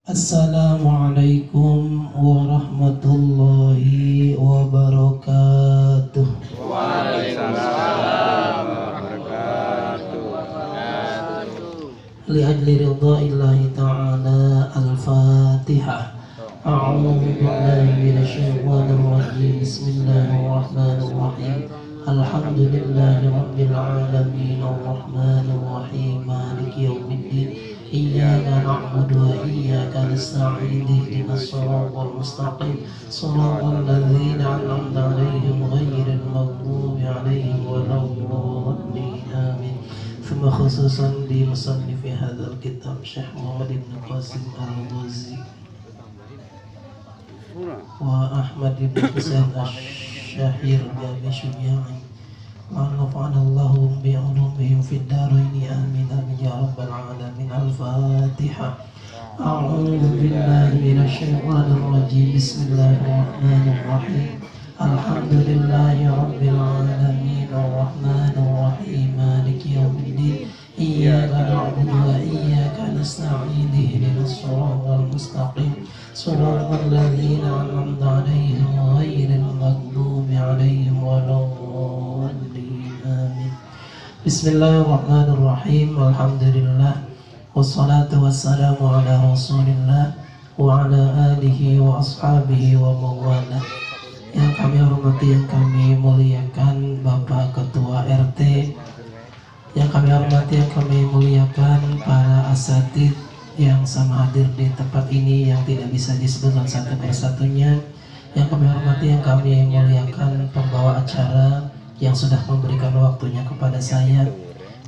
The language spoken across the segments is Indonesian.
Assalamualaikum warahmatullahi wabarakatuh. Waalaikumsalam warahmatullahi. Li'ajli ridha'illahi ta'ala al-Fatihah. A'udzu billahi minasyaitonir rajim. Bismillahirrahmanirrahim. Alhamdulillahi rabbil alamin arrahmanir rahim maliki yaumiddin. Iyyaka na'budu wa iyyaka nasta'in ihdinas siratal mustaqim siratal ladzina an'amta 'alaihim ghairil maghdubi 'alaihim waladdallin amin. Thumma khususan li musannifi hadzal kitab Syekh Muhammad ibn Qasim al-Ghazi wa Ahmad ibn Husain asy-Syahir Jami Syuja'i ونفعنا الله بعلومهم في الدارين آمين آمين يا رب العالمين. الفاتحة. أعوذ بالله من الشيطان الرجيم. بسم الله الرحمن الرحيم. الحمد لله رب العالمين الرحمن الرحيم مالك يوم الدين. إياك نعبد وإياك نستعين اهدنا الصراط المستقيم صراط الذين أنعمت عليهم غير المغضوب عليهم ولا الضالين آمين. Bismillahirrahmanirrahim. Alhamdulillah wassalatu wassalamu ala rasulillah wa ala alihi wa ashabihi wa mawala. Yang kami hormati, yang kami muliakan Bapak Ketua RT, yang kami hormati, yang kami muliakan para asatid yang sama hadir di tempat ini yang tidak bisa disebutkan satu persatunya, yang kami hormati, yang kami muliakan pembawa acara yang sudah memberikan waktunya kepada saya,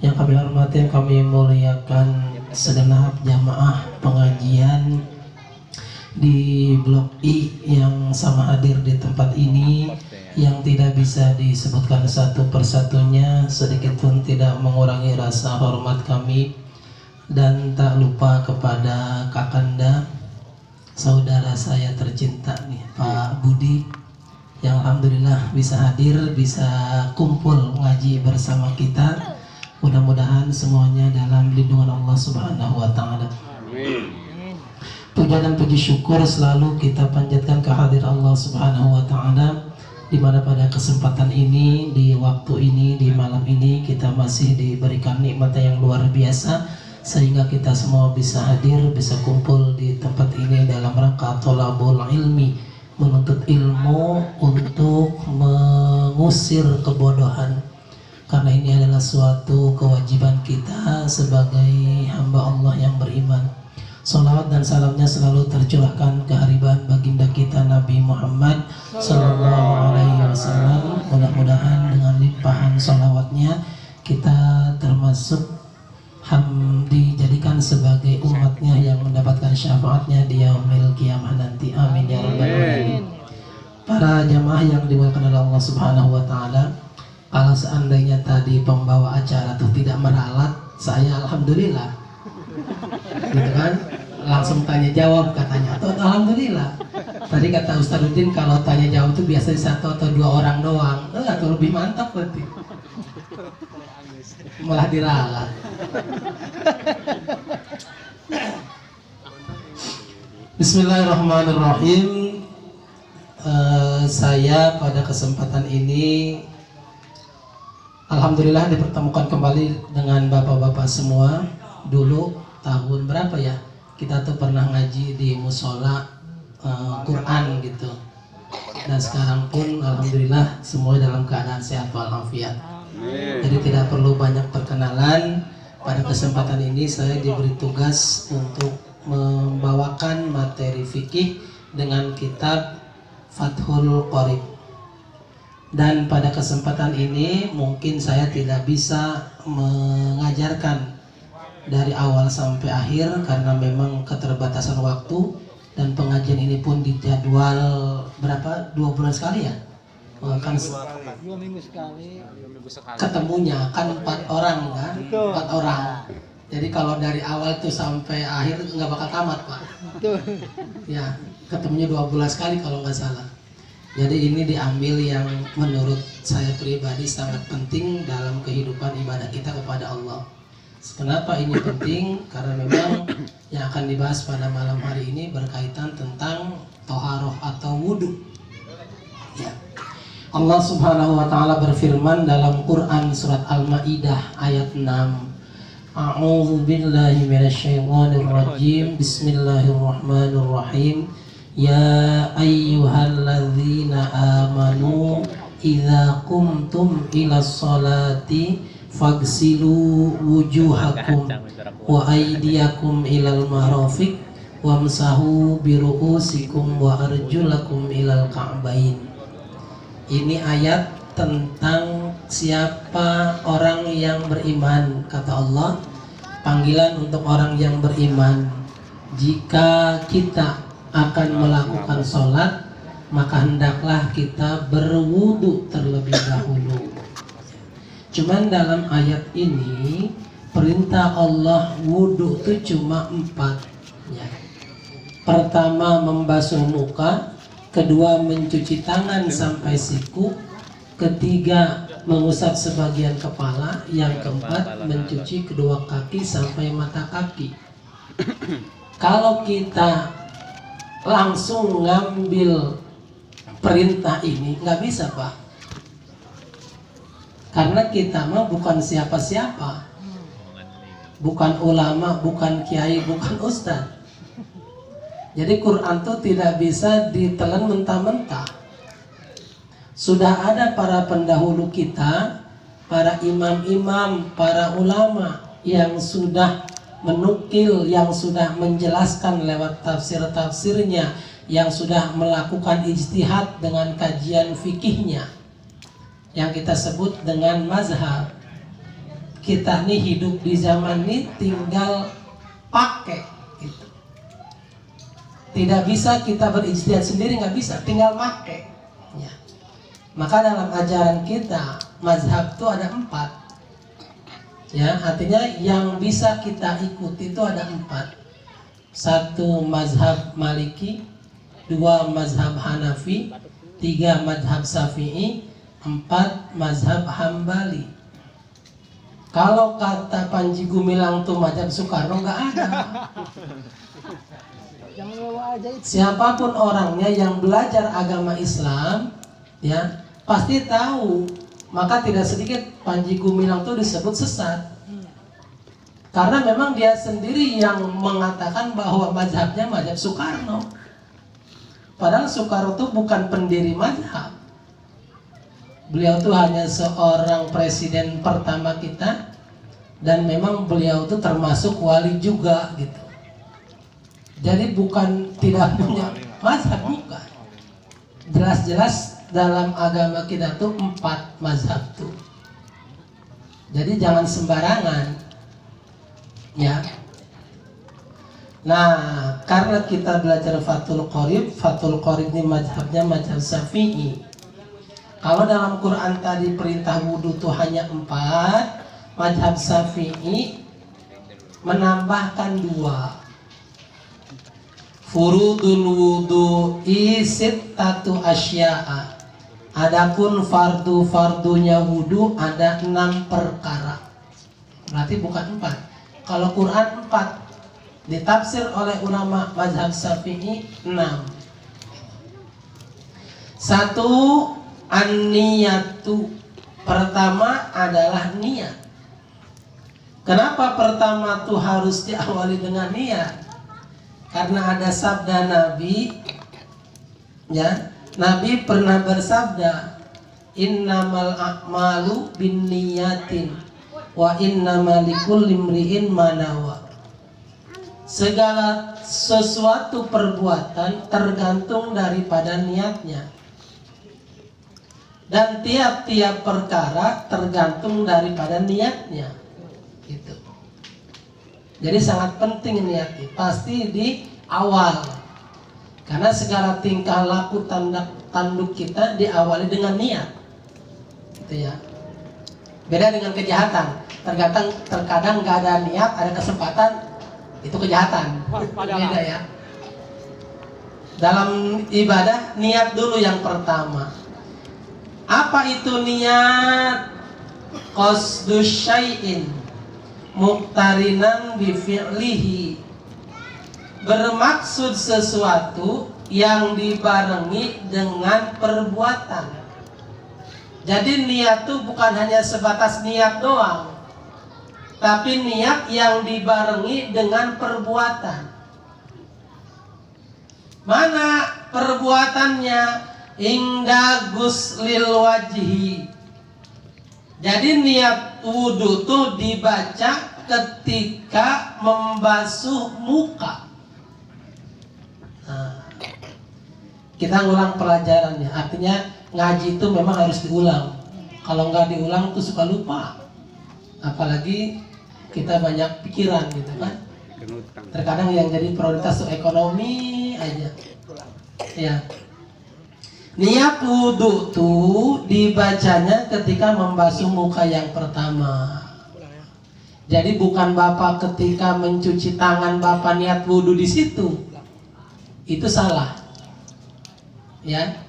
yang kami hormati, yang kami muliakan segenap jamaah pengajian di Blok I yang sama hadir di tempat ini, yang tidak bisa disebutkan satu persatunya, sedikit pun tidak mengurangi rasa hormat kami. Dan tak lupa kepada Kakanda, saudara saya tercinta nih, Pak Budi, yang alhamdulillah bisa hadir, bisa kumpul ngaji bersama kita. Mudah-mudahan semuanya dalam lindungan Allah Subhanahu wa taala. Amin. Puja dan puji syukur selalu kita panjatkan kehadirat Allah Subhanahu wa taala, di mana pada kesempatan ini, di waktu ini, di malam ini kita masih diberikan nikmat yang luar biasa sehingga kita semua bisa hadir, bisa kumpul di tempat ini dalam rangka thalabul ilmi, menuntut ilmu untuk mengusir kebodohan, karena ini adalah suatu kewajiban kita sebagai hamba Allah yang beriman. Salawat dan salamnya selalu tercurahkan kehariban baginda kita Nabi Muhammad Sallallahu Alaihi Wasallam. Mudah-mudahan dengan limpahan salawatnya kita termasuk dijadikan sebagai umatnya yang mendapatkan syafaatnya di yaumil qiyamah nanti. Amin ya rabbal alamin. Para jamaah yang dimuliakan oleh Allah Subhanahu wa taala, kalau seandainya tadi pembawa acara tuh tidak meralat, saya alhamdulillah. Gitu kan? Langsung tanya jawab katanya, atau alhamdulillah. Tadi kata Ustadzuddin kalau tanya jawab itu biasanya satu atau dua orang doang, atau lebih mantap berarti. Malah diralat. Bismillahirrahmanirrahim. Saya pada kesempatan ini alhamdulillah dipertemukan kembali dengan bapak-bapak semua. Dulu tahun berapa ya, kita tuh pernah ngaji di musola Quran gitu. Dan sekarang pun alhamdulillah semua dalam keadaan sehat walafiat. Jadi tidak perlu banyak perkenalan. Pada kesempatan ini saya diberi tugas untuk membawakan materi fikih dengan kitab Fathul Qorib. Dan pada kesempatan ini mungkin saya tidak bisa mengajarkan dari awal sampai akhir karena memang keterbatasan waktu, dan pengajian ini pun dijadwal berapa? 2 bulan sekali ya? Kan 2 minggu sekali. ketemunya kan 4 orang kan? 4 orang. Jadi kalau dari awal tuh sampai akhir nggak bakal tamat Pak. Ya, ketemunya 2 bulan sekali kalau nggak salah. Jadi ini diambil yang menurut saya pribadi sangat penting dalam kehidupan ibadah kita kepada Allah. Kenapa ini penting? Karena memang yang akan dibahas pada malam hari ini berkaitan tentang toharoh atau wudhu. Ya. Allah Subhanahu wa taala berfirman dalam Quran surat Al-Maidah ayat 6. A'udzu billahi minasyaitonir rajim. Bismillahirrahmanirrahim. Ya ayyuhalladzina amanu idza qumtum ilas sholati fagsilu wujuhakum wa aydiyakum ilal marafiq wamsahu biru'usikum wa arjulakum ilal ka'bain. Ini ayat tentang siapa orang yang beriman. Kata Allah, panggilan untuk orang yang beriman. Jika kita akan melakukan sholat, maka hendaklah kita berwudu terlebih dahulu. Cuman dalam ayat ini perintah Allah wudu itu cuma 4 ya. Pertama membasuh muka, kedua mencuci tangan sampai siku, ketiga mengusap sebagian kepala, yang keempat mencuci kedua kaki sampai mata kaki. Kalau kita langsung ngambil perintah ini nggak bisa, Pak. Karena kita mah bukan siapa-siapa, bukan ulama, bukan kiai, bukan ustaz. Jadi Quran itu tidak bisa ditelan mentah-mentah. Sudah ada para pendahulu kita, para imam-imam, para ulama yang sudah menukil, yang sudah menjelaskan lewat tafsir-tafsirnya, yang sudah melakukan ijtihad dengan kajian fikihnya, yang kita sebut dengan mazhab. Kita nih hidup di zaman ini tinggal pakai gitu. Tidak bisa kita berijtihad sendiri, nggak bisa, tinggal pakai ya. Maka dalam ajaran kita mazhab itu ada 4 ya, artinya yang bisa kita ikuti itu ada 4. 1 mazhab Maliki, 2 mazhab Hanafi, 3 mazhab Syafi'i, 4 mazhab Hambali. Kalau kata Panji Gumilang tuh mazhab Soekarno nggak ada. Jangan bawa aja itu. Siapapun orangnya yang belajar agama Islam ya pasti tahu. Maka tidak sedikit Panji Gumilang tuh disebut sesat. Karena memang dia sendiri yang mengatakan bahwa mazhabnya mazhab Soekarno. Padahal Soekarno tuh bukan pendiri mazhab. Beliau tuh hanya seorang presiden pertama kita, dan memang beliau tuh termasuk wali juga gitu. Jadi bukan tidak punya mazhab, bukan. Jelas-jelas dalam agama kita tuh 4 mazhab tuh. Jadi jangan sembarangan ya. Nah, karena kita belajar Fathul Qorib ini mazhabnya mazhab Syafi'i. Kalau dalam Quran tadi perintah wudhu itu hanya 4, mazhab Syafi'i menambahkan 2. Furudul wudhu'i sittatu asya'a. Adapun fardu-fardunya wudhu ada 6 perkara. Berarti bukan 4. Kalau Quran 4, ditafsir oleh ulama mazhab Syafi'i 6. 1, an-niyatu. Pertama adalah niat. Kenapa pertama tuh harus diawali dengan niat? Karena ada sabda Nabi ya. Nabi pernah bersabda, innamal a'malu binniyatin wa innamal likulli imri'in ma nawa. Segala sesuatu perbuatan tergantung daripada niatnya. Dan tiap-tiap perkara tergantung daripada niatnya gitu. Jadi sangat penting niat itu pasti di awal, karena segala tingkah laku tanduk kita diawali dengan niat gitu ya. Beda dengan kejahatan, terkadang nggak ada niat, ada kesempatan, itu kejahatan. Beda ya. Dalam ibadah niat dulu yang pertama. Apa itu niat? Qasdus syai'in muqtarinan bi fi'lihi, bermaksud sesuatu yang dibarengi dengan perbuatan. Jadi niat itu bukan hanya sebatas niat doang, tapi niat yang dibarengi dengan perbuatan. Mana perbuatannya? Inda guslil wajhi. Jadi niat wudu tuh dibaca ketika membasuh muka. Nah, kita ulang pelajarannya. Artinya ngaji itu memang harus diulang. Kalau nggak diulang tuh suka lupa. Apalagi kita banyak pikiran gitu kan. Terkadang yang jadi prioritas tuh ekonomi aja. Ya. Niat wudu tuh dibacanya ketika membasuh muka yang pertama. Jadi bukan Bapak ketika mencuci tangan Bapak niat wudu di situ. Itu salah. Ya.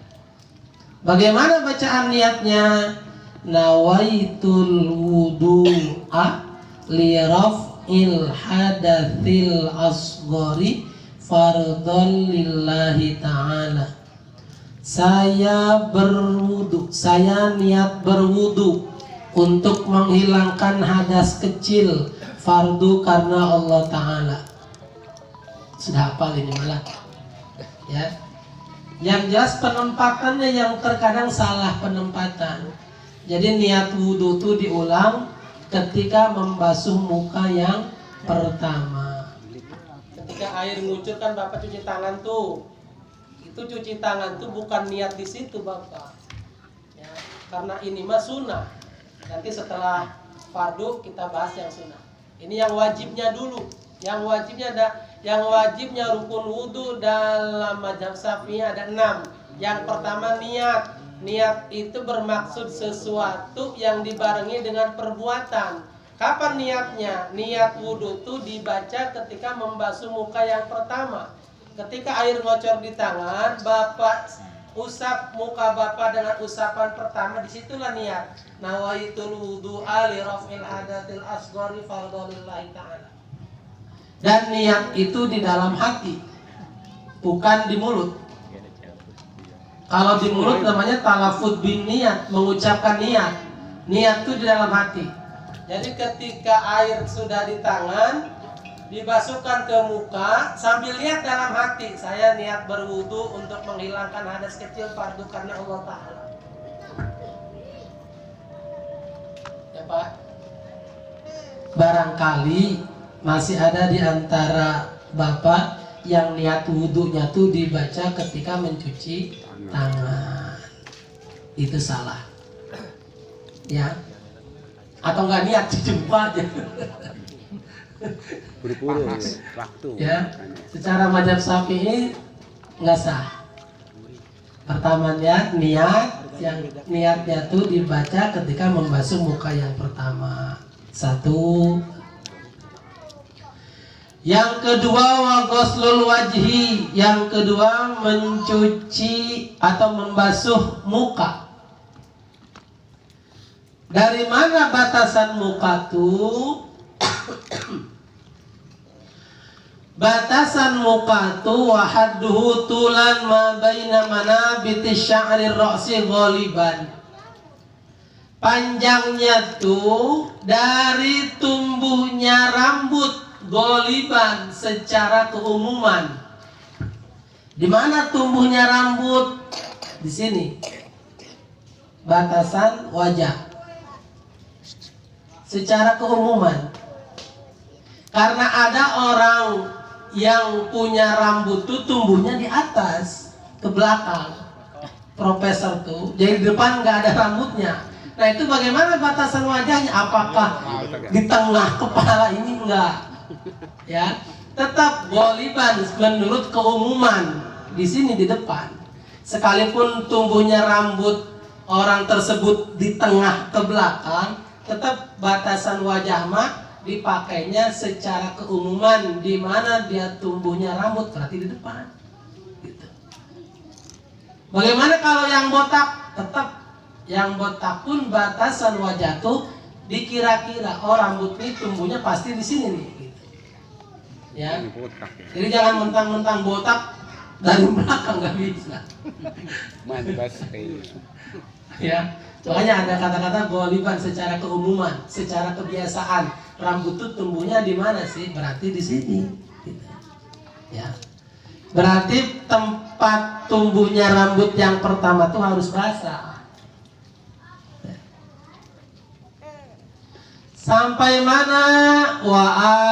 Bagaimana bacaan niatnya? Nawaitul wudu'a li raf'il hadatsil asghari fardhon lillahi ta'ala. Saya berwudu, saya niat berwudu untuk menghilangkan hadas kecil, fardu karena Allah Ta'ala. Sudah hafal ini malah. Ya. Yang jelas penempatannya yang terkadang salah penempatan. Jadi niat wudu itu diulang ketika membasuh muka yang pertama. Ketika air ngucur kan Bapak cuci tangan tuh. Itu cuci tangan tuh bukan niat di situ Bapak. Ya, karena ini mah sunnah. Nanti setelah fardu kita bahas yang sunnah. Ini yang wajibnya dulu. Yang wajibnya rukun wudu dalam mazhab Syafi'i ada 6. Yang pertama niat. Niat itu bermaksud sesuatu yang dibarengi dengan perbuatan. Kapan niatnya? Niat wudu itu dibaca ketika membasuh muka yang pertama. Ketika air ngocor di tangan, Bapak usap muka Bapak dengan usapan pertama, disitulah niat. Nawaitul wudu'a li raf'il hadatil asghari fardholillahi ta'ala. Dan niat itu di dalam hati, bukan di mulut. Kalau di mulut namanya talafud bin niat, mengucapkan niat. Niat itu di dalam hati. Jadi ketika air sudah di tangan, dibasuhkan ke muka, sambil lihat dalam hati, saya niat berwudu untuk menghilangkan hadas kecil fardu karena Allah Ta'ala. Ya Pak. Barangkali masih ada di antara Bapak yang niat wudunya tuh dibaca ketika mencuci tangan. Itu salah. Ya. Atau nggak niat jumpa aja. Buru-buru waktu. Ya. Secara mazhab Syafi'i nggak sah. Pertamanya niat, yang niatnya tuh dibaca ketika membasuh muka yang pertama. Satu. Yang kedua wa ghuslul wajhi, yang kedua mencuci atau membasuh muka. Dari mana batasan muka tuh? Batasan muka tuh wahadduhu tulan ma baina manabiti sya'ri ra'si ghaliban. Panjangnya tuh dari tumbuhnya rambut goliban secara keumuman. Di mana tumbuhnya rambut? Di sini. Batasan wajah. Secara keumuman. Karena ada orang yang punya rambut tuh tumbuhnya di atas, ke belakang. Profesor tuh, jadi di depan nggak ada rambutnya. Nah itu bagaimana batasan wajahnya? Apakah di tengah kepala ini enggak? Ya, tetap goliban menurut keumuman di sini di depan. Sekalipun tumbuhnya rambut orang tersebut di tengah ke belakang, tetap batasan wajah mah dipakainya secara keumuman, di mana dia tumbuhnya rambut berarti di depan. Gitu. Bagaimana kalau yang botak? Tetap yang botak pun batasan wajah tuh dikira-kira rambut ini tumbuhnya pasti di sini nih gitu. Ya. Ini botak ya. Jadi jangan mentang-mentang botak dari belakang, nggak bisa. Mantas Ya, makanya ada kata-kata goliban secara keumuman, secara kebiasaan. Rambut itu tumbuhnya di mana sih? Berarti di sini. Gitu. Ya, berarti tempat tumbuhnya rambut yang pertama tuh harus basah. Ya. Sampai mana? Wa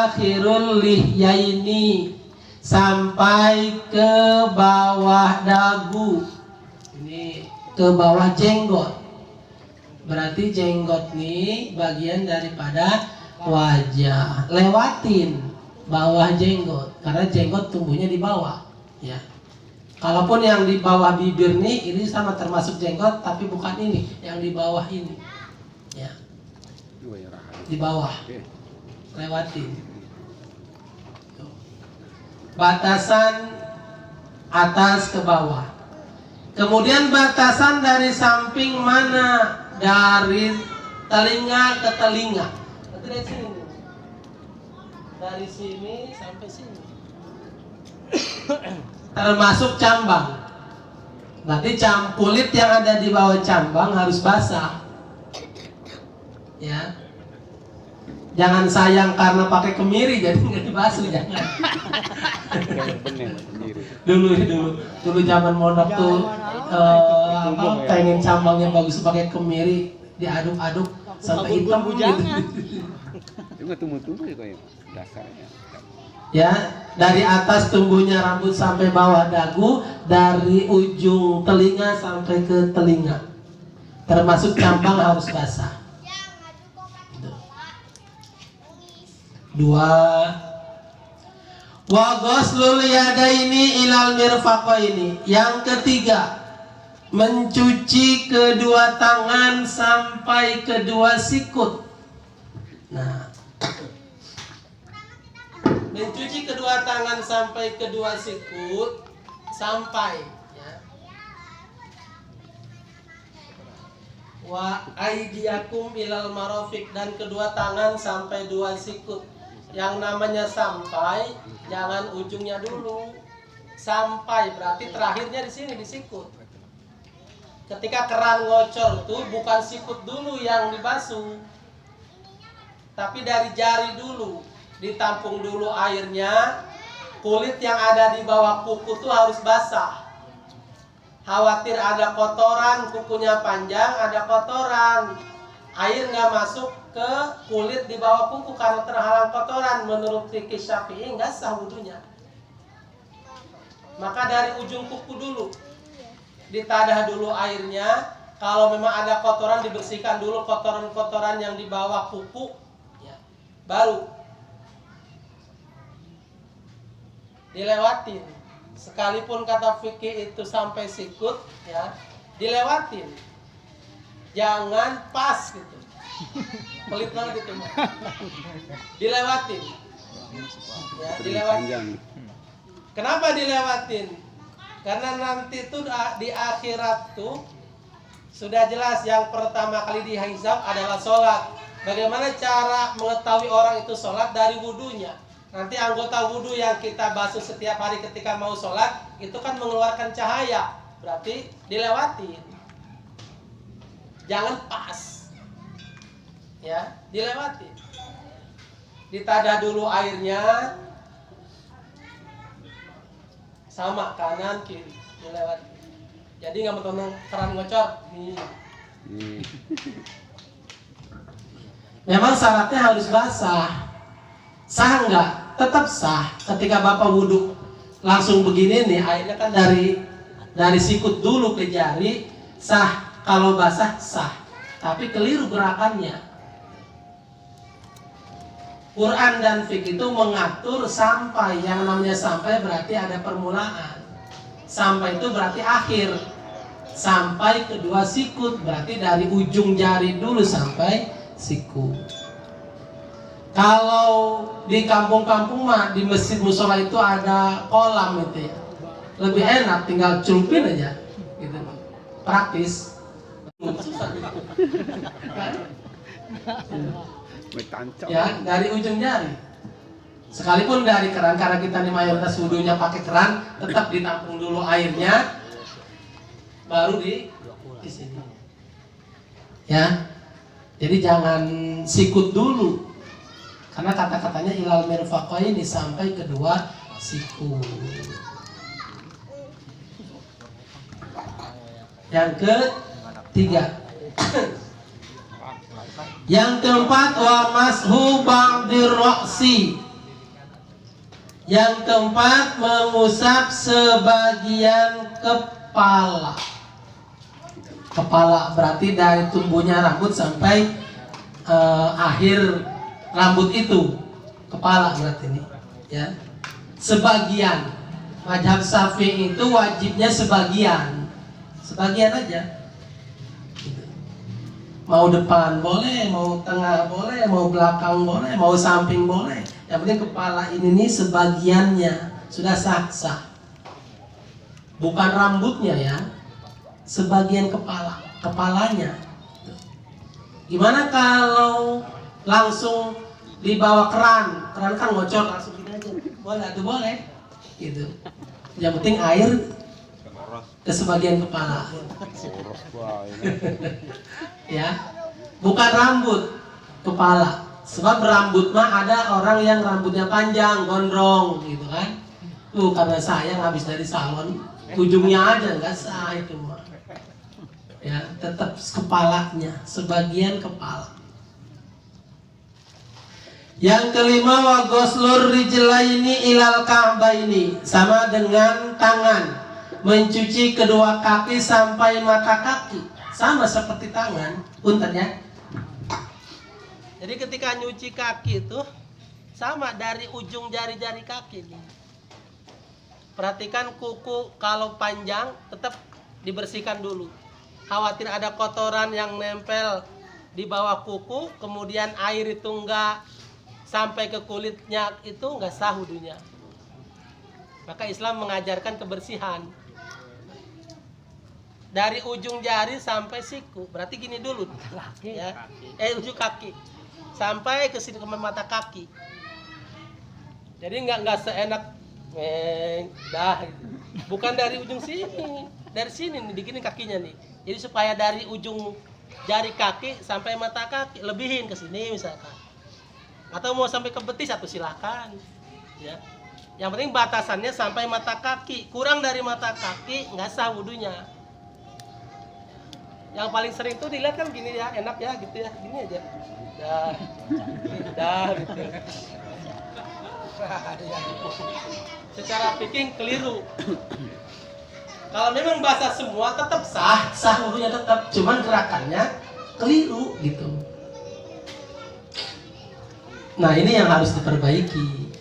akhirul lihyaini, sampai ke bawah dagu. Ini ke bawah jenggot. Berarti jenggot nih bagian daripada wajah. Lewatin bawah jenggot karena jenggot tumbuhnya di bawah, ya. Kalaupun yang di bawah bibir nih ini sama termasuk jenggot, tapi bukan ini, yang di bawah ini. Ya. Di bawah. Lewatin. Batasan atas ke bawah. Kemudian batasan dari samping mana? Dari telinga ke telinga. Berarti dari sini. Dari sini sampai sini. Termasuk cambang. Berarti kulit yang ada di bawah cambang harus basah. Ya. Jangan sayang karena pakai kemiri jadi nggak dibasuh, jangan. Dulu zaman mondok tuh pengen cambangnya bagus pakai kemiri, diaduk-aduk sampai hitam gitu. Juga tumbuh-tumbuh ya kayak dasarnya. Ya, dari atas tumbuhnya rambut sampai bawah dagu, dari ujung telinga sampai ke telinga. Termasuk cambang harus basah. Dua, wa ghuslul yadaini ilal mirfaqaini. Yang ketiga, mencuci kedua tangan sampai kedua sikut. Nah, mencuci kedua tangan sampai kedua sikut, sampai ya. Wa aidiakum ilal marafiq, dan kedua tangan sampai dua sikut. Yang namanya sampai, jangan ujungnya dulu. Sampai berarti terakhirnya di sini, di sikut. Ketika keran ngocor tuh bukan sikut dulu yang dibasuh, tapi dari jari dulu, ditampung dulu airnya. Kulit yang ada di bawah kuku tuh harus basah. Khawatir ada kotoran, kukunya panjang, ada kotoran, air nggak masuk ke kulit di bawah kuku karena terhalang kotoran. Menurut fikih Syafi'i nggak sah wudunya. Maka dari ujung kuku dulu, ditadah dulu airnya. Kalau memang ada kotoran, dibersihkan dulu kotoran-kotoran yang di bawah kuku, ya. Baru dilewatin. Sekalipun kata fikih itu sampai sikut, ya, dilewatin. Jangan pas gitu. Pelit banget itu. Dilewatin. Ya, dilewatin. Kenapa dilewatin? Karena nanti tuh di akhirat tuh sudah jelas yang pertama kali dihisab adalah sholat. Bagaimana cara mengetahui orang itu sholat? Dari wudunya. Nanti anggota wudu yang kita basuh setiap hari ketika mau sholat itu kan mengeluarkan cahaya. Berarti dilewatin. Jangan pas. Ya, dilewatin. Ditadah dulu airnya. Sama kanan kiri dilewati. Jadi nggak mentonton keran ngocor nih. Memang syaratnya harus basah. Sah nggak? Tetap sah. Ketika Bapak wudhu langsung begini nih, airnya kan dari sikut dulu ke jari, sah. Kalau basah sah. Tapi keliru gerakannya. Quran dan fikih itu mengatur sampai. Yang namanya sampai berarti ada permulaan. Sampai itu berarti akhir. Sampai kedua sikut berarti dari ujung jari dulu sampai sikut. Kalau di kampung-kampung mah di masjid musola itu ada kolam itu ya. Lebih enak tinggal celupin aja gitu. Praktis. Tancap. Ya, dari ujung jari. Sekalipun dari keran, karena kita nih mayoritas wudhunya pakai keran, tetap ditampung dulu airnya, baru di sini. Ya, jadi jangan sikut dulu, karena kata-katanya ilal mirfaqaini sampai kedua siku. Yang ketiga, yang keempat wa mashu ba'dir ra'si. Yang keempat mengusap sebagian kepala. Kepala berarti dari tumbuhnya rambut sampai akhir rambut itu, kepala berarti ini, ya. Sebagian. Mazhab Syafi'i itu wajibnya sebagian aja. Gitu. Mau depan boleh, mau tengah boleh, mau belakang boleh, mau samping boleh. Yang penting kepala ini nih sebagiannya sudah sah. Bukan rambutnya ya, sebagian kepalanya. Gimana kalau langsung dibawa keran kan ngocor langsung gini aja, boleh atau boleh, gitu. Yang penting air ke sebagian kepala. Ya, bukan rambut, kepala. Sebab rambut mah ada orang yang rambutnya panjang, gondrong, gitu kan. Karena sayang habis dari salon, ujungnya aja nggak sah itu mah. Ya, tetap kepalanya, sebagian kepala. Yang kelima wa ghuslur rijlaini ilal ka'baini, sama dengan tangan, mencuci kedua kaki sampai mata kaki, sama seperti tangan, punten ya. Jadi ketika nyuci kaki itu sama dari ujung jari-jari kaki nih. Perhatikan kuku kalau panjang tetap dibersihkan dulu. Khawatir ada kotoran yang nempel di bawah kuku, kemudian air itu enggak sampai ke kulitnya, itu enggak sah wudunya. Maka Islam mengajarkan kebersihan. Dari ujung jari sampai siku, berarti gini dulu, ya. Ujung kaki sampai ke sini ke mata kaki. Jadi nggak seenak dah. Bukan dari ujung sini, dari sini nih, digini kakinya nih. Jadi supaya dari ujung jari kaki sampai mata kaki, lebihin ke sini misalkan. Atau mau sampai ke betis atau silakan. Ya. Yang penting batasannya sampai mata kaki. Kurang dari mata kaki nggak sah wudunya. Yang paling sering tuh dilihat kan gini ya, enak ya gitu ya, gini aja. Dah gitu. Secara picking keliru. Kalau memang basah semua tetap sah wudunya tetap, cuman gerakannya keliru gitu. Nah, ini yang harus diperbaiki.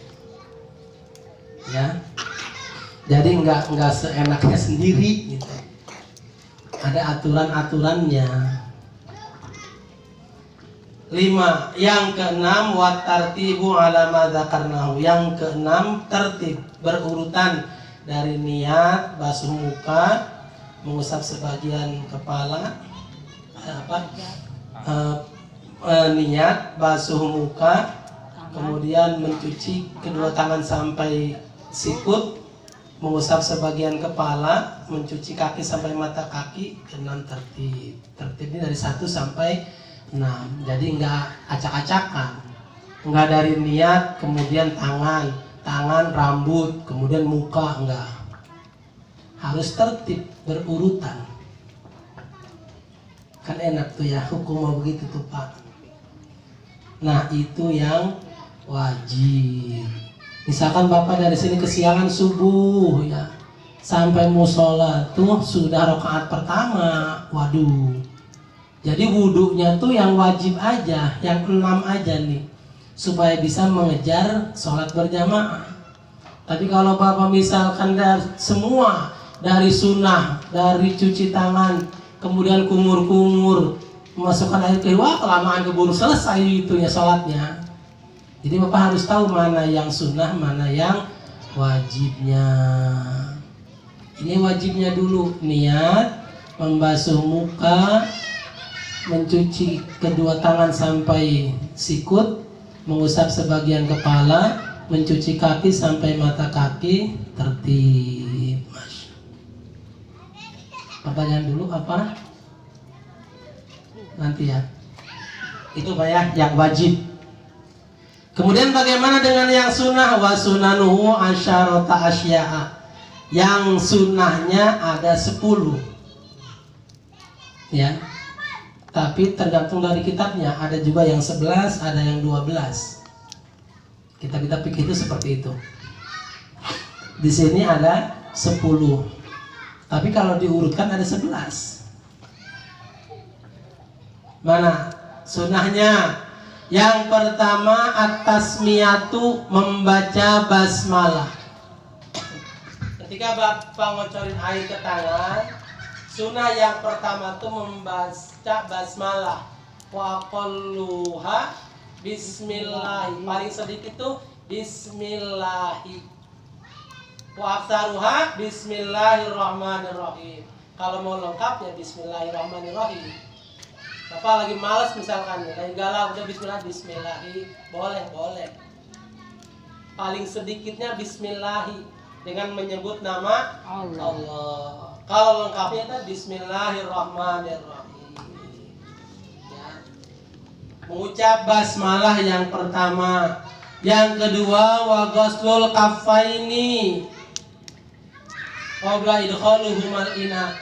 Ya. Jadi nggak seenaknya sendiri gitu. Ada aturan-aturannya. 5. Yang keenam wa tartibu ala ma dzakarnahu. Yang keenam tertib berurutan dari niat basuh muka, mengusap sebagian kepala, niat basuh muka, kemudian mencuci kedua tangan sampai sikut, mengusap sebagian kepala, mencuci kaki sampai mata kaki. 6 tertib. Tertib ini dari 1 sampai 6. Jadi enggak acak-acakan. Enggak dari niat kemudian tangan, rambut, kemudian muka, enggak. Harus tertib berurutan. Kan enak tuh ya, hukum mau begitu tuh Pak. Nah, itu yang wajib. Misalkan Bapak dari sini kesiangan subuh ya, sampai musola tuh sudah rakaat pertama, waduh. Jadi wudhunya tuh yang wajib aja, yang 6 aja nih, supaya bisa mengejar sholat berjamaah. Tapi kalau Bapak misalkan semua dari sunnah, dari cuci tangan, kemudian kumur-kumur, memasukkan air ke wah kelamaan keburu selesai itunya sholatnya. Jadi Bapak harus tahu mana yang sunnah, mana yang wajibnya. Ini wajibnya dulu, niat membasuh muka, mencuci kedua tangan sampai sikut, mengusap sebagian kepala, mencuci kaki sampai mata kaki, tertib. Masya. Pertanyaan dulu apa? Nanti ya. Itu Pak yang wajib. Kemudian bagaimana dengan yang sunnah? Wa sunanuhu asyarata asya'a. Yang sunnahnya ada 10. Ya. Tapi tergantung dari kitabnya, ada juga yang 11, ada yang 12. Kitab-kitab fikih itu seperti itu. Di sini ada 10. Tapi kalau diurutkan ada 11. Mana sunnahnya? Yang pertama at-tasmiyatu, membaca basmalah. Ketika Bapak ngocorin air ke tangan, sunnah yang pertama itu membaca basmalah. Wa aqalluha bismillah. Paling sedikit itu bismillahi. Wa aktsaruha bismillahirrahmanirrahim. Kalau mau lengkap ya bismillahirrahmanirrahim. Bapak lagi malas misalkan, lagi galau, udah bismillahi, boleh. Paling sedikitnya bismillahi dengan menyebut nama Allah. Kalau lengkapnya itu bismillahirrahmanirrahim. Ya. Mengucap basmalah yang pertama. Yang kedua wa ghuslul kaffaini qabla idkhaluhumal ina.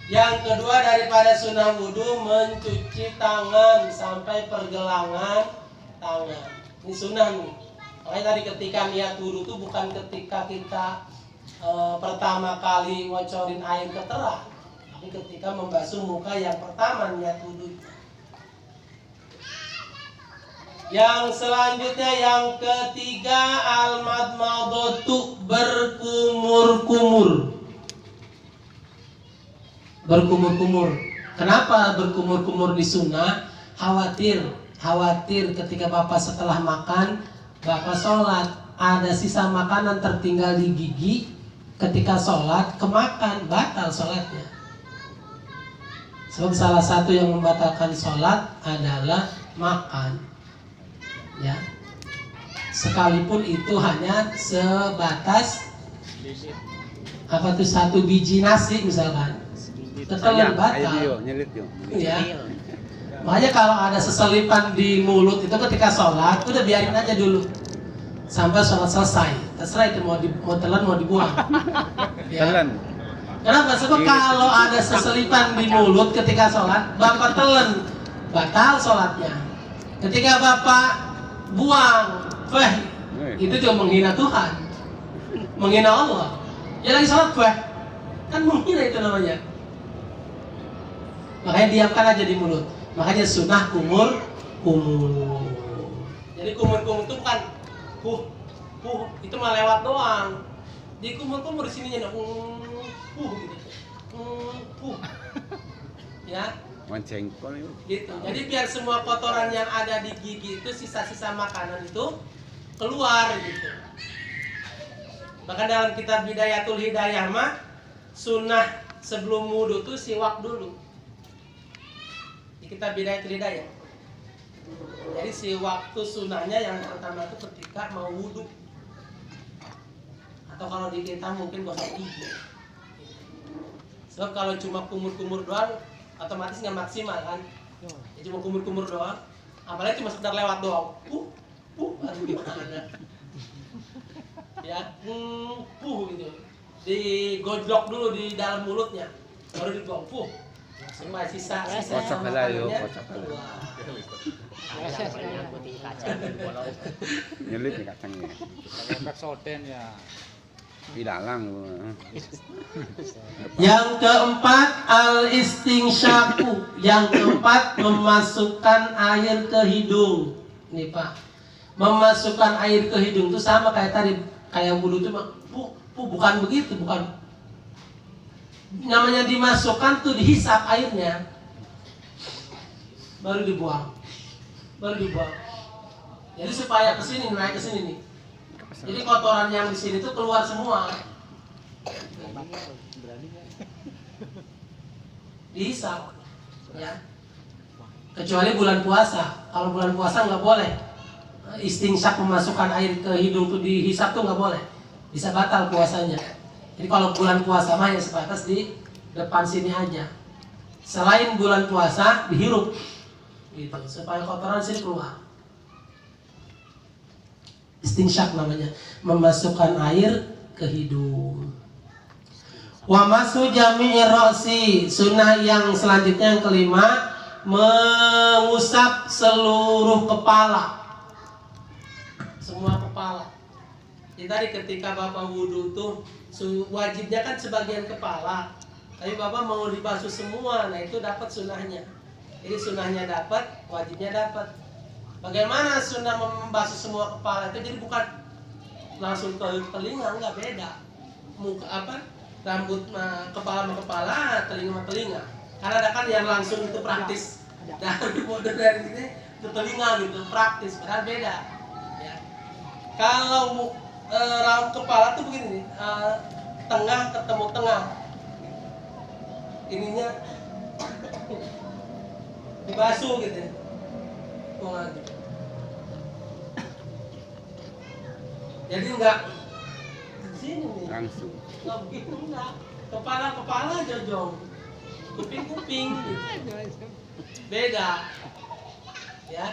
Yang kedua daripada sunnah wudhu, mencuci tangan sampai pergelangan tangan. Ini sunnah nih. Makanya tadi ketika niat wudhu itu bukan ketika kita pertama kali ngocorin air ke terah, tapi ketika membasuh muka yang pertama niat wudhu. Yang selanjutnya yang ketiga al-madmadatu, berkumur-kumur. Berkumur-kumur. Kenapa berkumur-kumur di sunnah? Khawatir ketika Bapak setelah makan, Bapak sholat, ada sisa makanan tertinggal di gigi, ketika sholat kemakan, batal sholatnya. Sebab salah satu yang membatalkan sholat adalah makan, ya. Sekalipun itu hanya sebatas apa tuh, 1 biji nasi misalkan, tetap batal. Ya. Makanya kalau ada seselipan di mulut itu ketika sholat, udah biarin aja dulu sampai sholat selesai. Terserah itu mau telan mau dibuang. Ya. Telan. Kenapa? Sebab kalau ada seselipan di mulut ketika sholat, Bapak telan, batal sholatnya. Ketika Bapak buang, itu juga menghina Tuhan, menghina Allah. Ya lagi sholat kan menghina itu namanya. Makanya diamkan aja di mulut. Makanya sunnah kumur. Jadi kumur itu bukan itu mah lewat doang. Di kumur di sininya gitu. Ya. Mencengkol itu. Gitu. Jadi biar semua kotoran yang ada di gigi itu, sisa-sisa makanan itu keluar gitu. Bahkan dalam kitab Bidayatul Hidayah mah sunnah sebelum wudu tuh siwak dulu. Kita Bidayatul Hidayah. Jadi si waktu sunnahnya yang pertama itu ketika mau wudhu, atau kalau di kita mungkin gosok gigi. Sebab kalau cuma kumur-kumur doang, otomatis nggak maksimal kan. Ya cuma kumur-kumur doang, apalagi cuma sekedar lewat doang. Aduh gimana? Ya, gitu. Digojlok dulu di dalam mulutnya, baru dibuang. Semua sisa Kocok aja yuk, kocok aja. Nyelip nih kacangnya. Pakai soden ya. Pidalang. Yang keempat al-istinsyaku. Yang keempat memasukkan air ke hidung. Nih Pak, memasukkan air ke hidung itu sama kayak tadi, kayak wudhu itu bukan begitu, bukan. Namanya dimasukkan tuh dihisap airnya, baru dibuang. Jadi supaya kesini, naik ke sini nih. Jadi kotoran yang di sini tuh keluar semua. Dihisap. Ya. Kecuali bulan puasa. Kalau bulan puasa nggak boleh. Istinsyak memasukkan air ke hidung tuh dihisap tuh nggak boleh. Bisa batal puasanya. Jadi kalau bulan puasa mah ya sebatas di depan sini aja. Selain bulan puasa dihirup, gitu, supaya kotoran sini keluar. Istinsyak namanya, memasukkan air ke hidung. Wa masu jami'i ra'si, sunnah yang selanjutnya yang kelima, mengusap seluruh kepala, semua kepala. Jadi tadi ketika Bapak wudhu tuh wajibnya kan sebagian kepala, tapi Bapak mau dibasuh semua, nah itu dapat sunnahnya. Jadi sunnahnya dapat, wajibnya dapat. Bagaimana sunnah membasuh semua kepala itu? Jadi bukan langsung ke telinga, enggak, beda. Muka apa? Rambut kepala sama kepala, telinga sama telinga. Karena ada kan yang langsung itu praktis. Dari model dari sini ke telinga gitu, praktis, padahal beda. Ya. Kalau rambut kepala tuh begini, tengah ketemu tengah. Ininya dibasuh gitu. Jadi enggak sini nih. Langsung. Enggak begitu, enggak. Kepala jojong. Kuping gitu. Beda. Ya.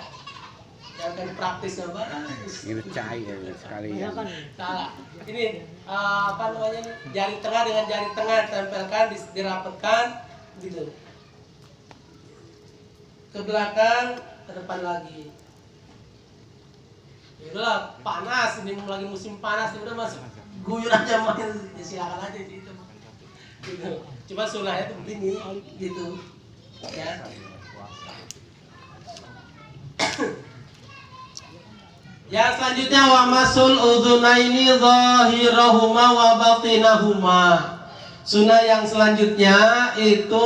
Yang kan praktisnya bagus. Ini cair sekali ya. Salah. Ini apa namanya? Jari tengah dengan jari tengah tempelkan, dirapatkan gitu. Ke belakang, ke depan lagi. Ya udahlah, panas ini lagi musim panas, ya udah masuk guyur aja main, ya silakan aja itu. Gitu. Cuma sunnahnya tuh begini gitu. Ya. Yang selanjutnya wa masul udhunaini zahirahuma wa batinahuma. Sunnah yang selanjutnya itu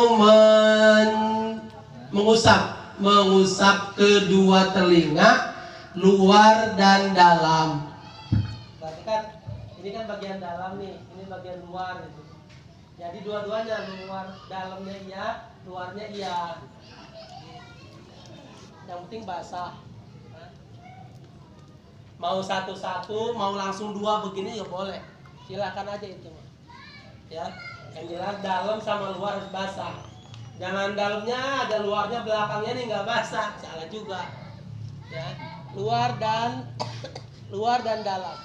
mengusap kedua telinga, luar dan dalam. Berarti kan ini kan bagian dalam nih, ini bagian luar gitu. Jadi dua-duanya, luar dalamnya iya, luarnya iya. Yang penting basah. Mau satu-satu, mau langsung dua begini ya boleh. Silakan aja itu. Ya, yang jelas dalam sama luar harus basah. Jangan dalamnya ada luarnya, belakangnya nih nggak basah, salah juga. Ya, luar dan dalam.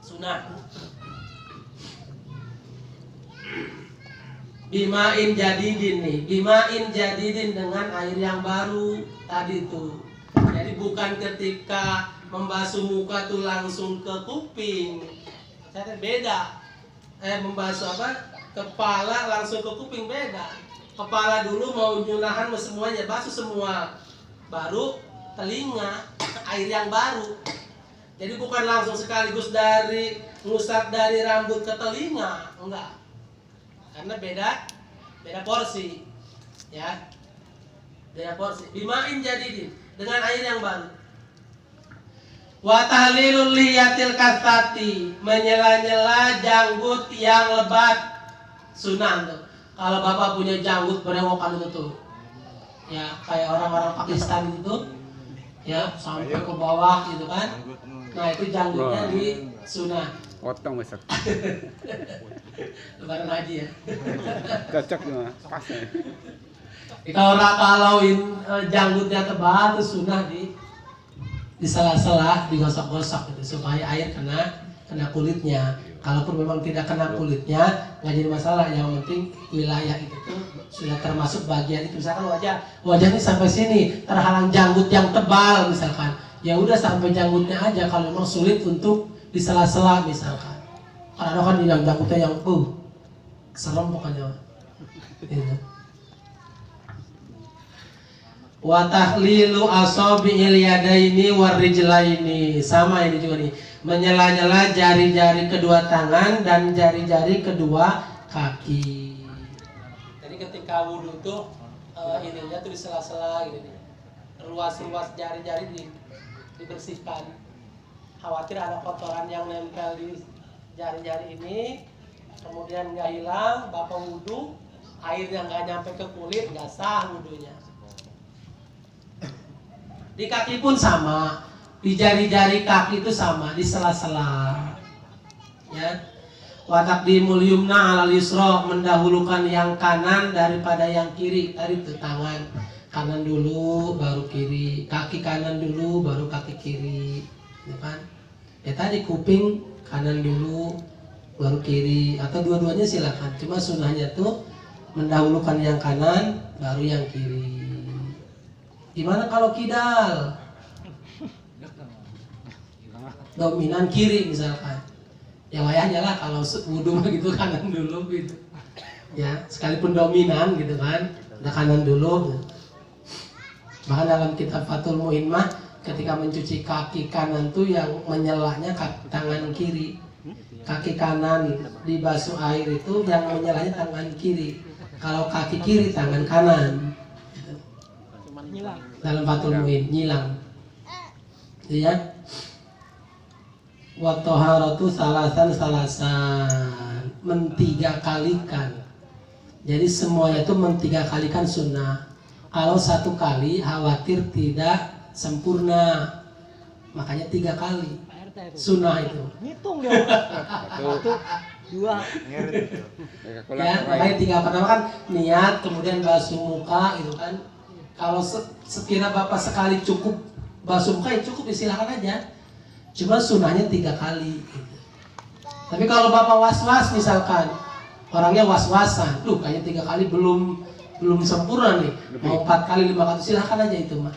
Sunnah. Bimain jadidin nih, bimain jadidin dengan air yang baru tadi tuh. Jadi bukan ketika membasuh muka tuh langsung ke kuping, saya beda. Membasuh apa? Kepala langsung ke kuping beda. Kepala dulu mau nyunahan semuanya, basuh semua, baru telinga, air yang baru. Jadi bukan langsung sekaligus dari ngusap dari rambut ke telinga, enggak. Karena beda porsi, ya. Beda porsi. Bimain jadidin dengan air yang baru. Wa tahlilul liyatil kasati, menyela-nyela janggut yang lebat, sunnah tuh. Kalau Bapak punya janggut berewokan itu tuh, ya kayak orang-orang Pakistan gitu, ya sampai ke bawah gitu kan. Nah itu janggutnya di sunnah. Potong besok. Lebaran haji ya. Cocok ya, pas ya. Kalau janggutnya tebal tuh sunnah di sela-sela digosok-gosok gitu supaya air kena kulitnya. Kalaupun memang tidak kena kulitnya nggak jadi masalah. Yang penting wilayah itu tuh sudah termasuk bagian itu. Misalkan wajah ini sampai sini terhalang janggut yang tebal misalkan, ya udah sampai janggutnya aja. Kalau memang sulit untuk di sela-sela misalkan. Karena kan yang janggutnya yang serem pokoknya. Gitu. Wa tahlilu asabi'il yadaini warijlaini, sama ini juga nih, menyela-nyela jari-jari kedua tangan dan jari-jari kedua kaki. Jadi ketika wudhu tuh ininya tuh di sela-sela gitu nih, ruas-ruas jari-jari dibersihkan. Khawatir ada kotoran yang nempel di jari-jari ini, kemudian nggak hilang, Bapak wudhu airnya nggak nyampe ke kulit nggak sah wudunya. Di kaki pun sama, di jari-jari kaki itu sama, di sela-sela. Ya. Wa taqdimul yumna 'alal yusra, mendahulukan yang kanan daripada yang kiri. Tadi itu tangan kanan dulu baru kiri, kaki kanan dulu baru kaki kiri, ya kan? Ya tadi kuping kanan dulu baru kiri, atau dua-duanya silakan. Cuma sunnahnya tuh mendahulukan yang kanan baru yang kiri. Gimana kalau kidal? Dominan kiri misalkan. Ya wayahnya lah kalau wudhu gitu kanan dulu gitu. Ya, sekalipun dominan gitu kan, udah kanan dulu. Bahkan dalam kitab Fathul Mu'in mah ketika mencuci kaki kanan tuh yang menyelahnya tangan kiri. Kaki kanan dibasuh air itu yang menyelahnya tangan kiri. Kalau kaki kiri tangan kanan. Dalam Fathul Mu'in nyilang. Ya. Wa thaharatu salasan mentiga kalikan. Jadi semuanya itu mentiga kalikan sunnah. Kalau satu kali khawatir tidak sempurna, makanya 3 kali sunnah itu. Hitung dia. 1, 2. Ya, makanya 3 pertama kan niat, kemudian basuh muka gitu kan. Kalau sekira Bapak sekali cukup basuh muka ya cukup, silakan aja. Cuma sunnahnya 3 kali gitu. Tapi kalau Bapak was-was misalkan, orangnya was-wasan, kayaknya 3 kali belum sempurna nih, mau 4 kali 5 kali, silakan aja itu mah.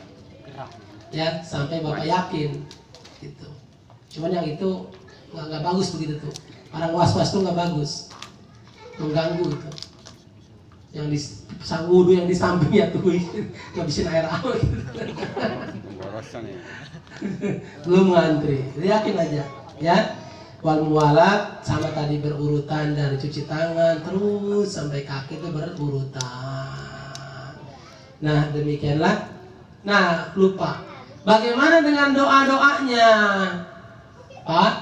Ya, sampai Bapak yakin gitu. Cuman yang itu nggak bagus begitu tuh. Orang was-was tuh nggak bagus, mengganggu itu. Yang di wudu yang di sampingnya tuh ngabisin air awet gitu. Belum ngantri, yakin aja ya. Wal muwalat sama tadi berurutan dari cuci tangan terus sampai kaki itu berurutan. Nah demikianlah. Nah lupa, bagaimana dengan doa-doanya Pak?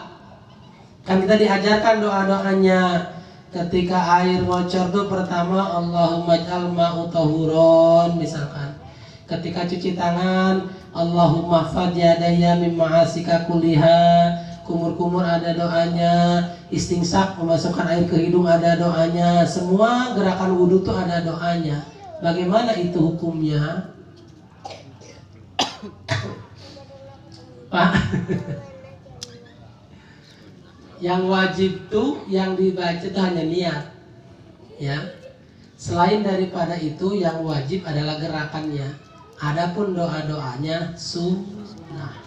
Kan kita diajarkan doa-doanya ketika air ngocor tuh pertama Allahumma ij'al ma'u tahuron misalkan. Ketika cuci tangan Allahumma fad yadayya min ma'asika kulliha. Kumur-kumur ada doanya. Istingsak memasukkan air ke hidung ada doanya. Semua gerakan wudhu tuh ada doanya. Bagaimana itu hukumnya? Pak, yang wajib tuh yang dibaca itu hanya niat, ya. Selain daripada itu yang wajib adalah gerakannya. Adapun doa-doanya sunnah.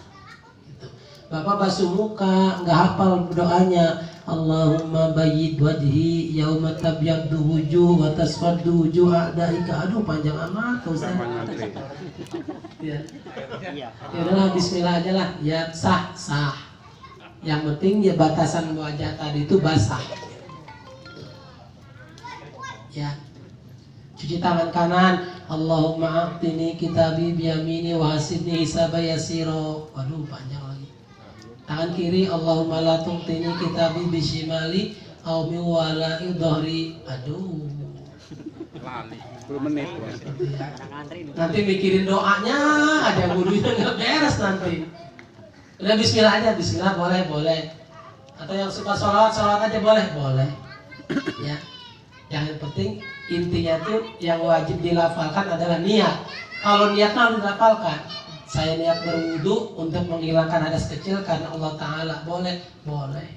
Gitu. Bapak basuh muka nggak hafal doanya. Allahumma bayyid wajhi yauma tabyaddu wujuh wa taswaddu wujuh a'daika. Aduh panjang amat Ustaz. Ya. Ya udahlah bismillah aja lah. Ya sah. Yang penting ya batasan wajah tadi itu basah. Ya. Cuci tangan kanan, Allahumma a'tini kitabi biyamini wa hasibni hisaba yasiro. Waduh panjang lagi. Tangan kiri, Allahumma la tu'tini kitabi bishimali au min wala'i dhahri. Aduh. Lali 10 menit. Nanti mikirin doanya, ada wudunya nggak beres nanti. Udah bismillah aja, bismillah boleh. Atau yang suka sholawat aja boleh. Ya. Yang penting intinya tuh yang wajib dilafalkan adalah niat. Kalau niatnya harus dilafalkan. Saya niat berwudu untuk menghilangkan hadas kecil karena Allah Ta'ala. Boleh.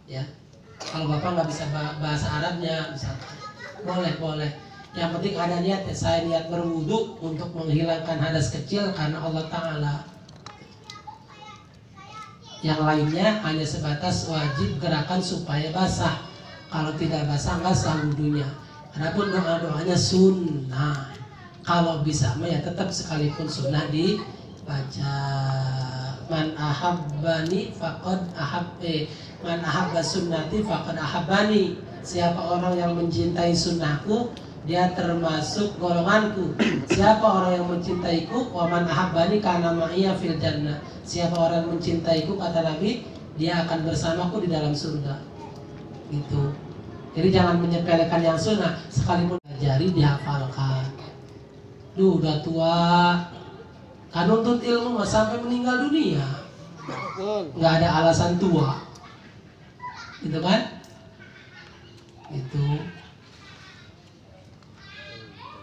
Ya. Kalau Bapak nggak bisa bahasa Arabnya misalkan, boleh. Yang penting ada niat. Saya niat berwudu untuk menghilangkan hadas kecil karena Allah Ta'ala. Yang lainnya hanya sebatas wajib gerakan supaya basah. Kalau tidak basah nggak sah wudunya. Adapun doa-doanya sunnah. Kalau bisa ya tetap sekalipun sunnah dibaca. Man ahabbani faqad man ahabba sunnati faqad ahabbani. Siapa orang yang mencintai sunnahku, dia termasuk golonganku. Siapa orang yang mencintaiku, wa man ahabbani kana ma'iya fil jannah. Siapa orang yang mencintaiku, kata Nabi, dia akan bersamaku di dalam surga. Gitu. Jadi jangan menyepelekan yang sunnah, sekalipun jari dihafalkan. Duh, udah tua, kan nuntut ilmu mah sampai meninggal dunia. Nggak ada alasan tua, gitu kan? Itu.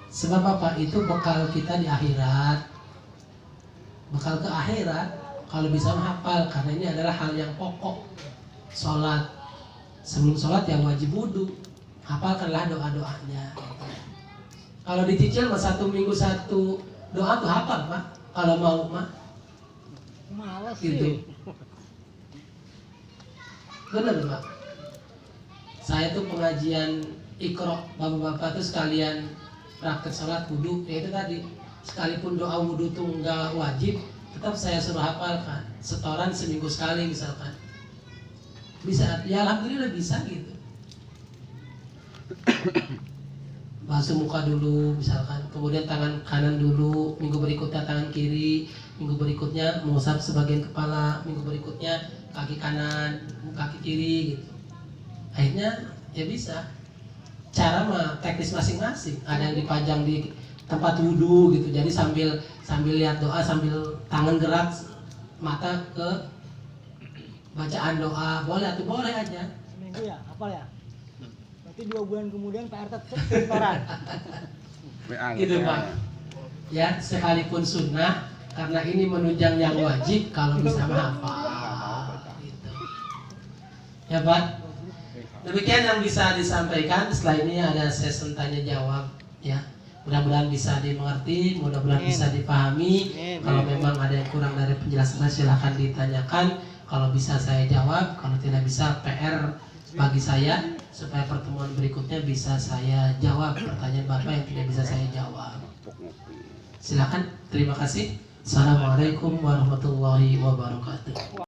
Sebab apa? Itu bekal kita di akhirat. Bekal ke akhirat, kalau bisa menghafal, karena ini adalah hal yang pokok. Sholat, sebelum sholat yang wajib wudhu, hafalkanlah doa-doanya. Kalau dicicil mah 1 minggu 1 doa tuh hafal Pak. Kalau mau mah Malas gitu. sih. Benar Pak. Saya tuh pengajian Iqra, bapak-bapak tuh sekalian praktek sholat wudhu, ya itu tadi. Sekalipun doa wudhu tuh nggak wajib, tetap saya suruh hafalkan. Setoran seminggu sekali misalkan. Bisa, ya alhamdulillah bisa gitu. Basuh muka dulu misalkan, kemudian tangan kanan dulu, minggu berikutnya tangan kiri, minggu berikutnya mengusap sebagian kepala, minggu berikutnya kaki kanan, kaki kiri gitu. Akhirnya ya bisa. Cara mah teknis masing-masing. Ada yang dipajang di tempat wudhu gitu. Jadi sambil lihat doa, sambil tangan gerak, mata ke bacaan doa. Boleh atau boleh aja. Seminggu ya, hafal ya. Berarti 2 bulan kemudian PRT setoran. Gitu Pak. Ya, sekalipun sunnah, karena ini menunjang yang wajib, kalau bisa menghafal. Gitu. Ya Pak. Demikian yang bisa disampaikan. Setelah ini ada sesi tanya jawab ya. Mudah-mudahan bisa dimengerti, mudah-mudahan bisa dipahami. Kalau memang ada yang kurang dari penjelasannya silahkan ditanyakan. Kalau bisa saya jawab, kalau tidak bisa PR bagi saya supaya pertemuan berikutnya bisa saya jawab pertanyaan Bapak yang tidak bisa saya jawab. Silakan. Terima kasih. Assalamualaikum warahmatullahi wabarakatuh.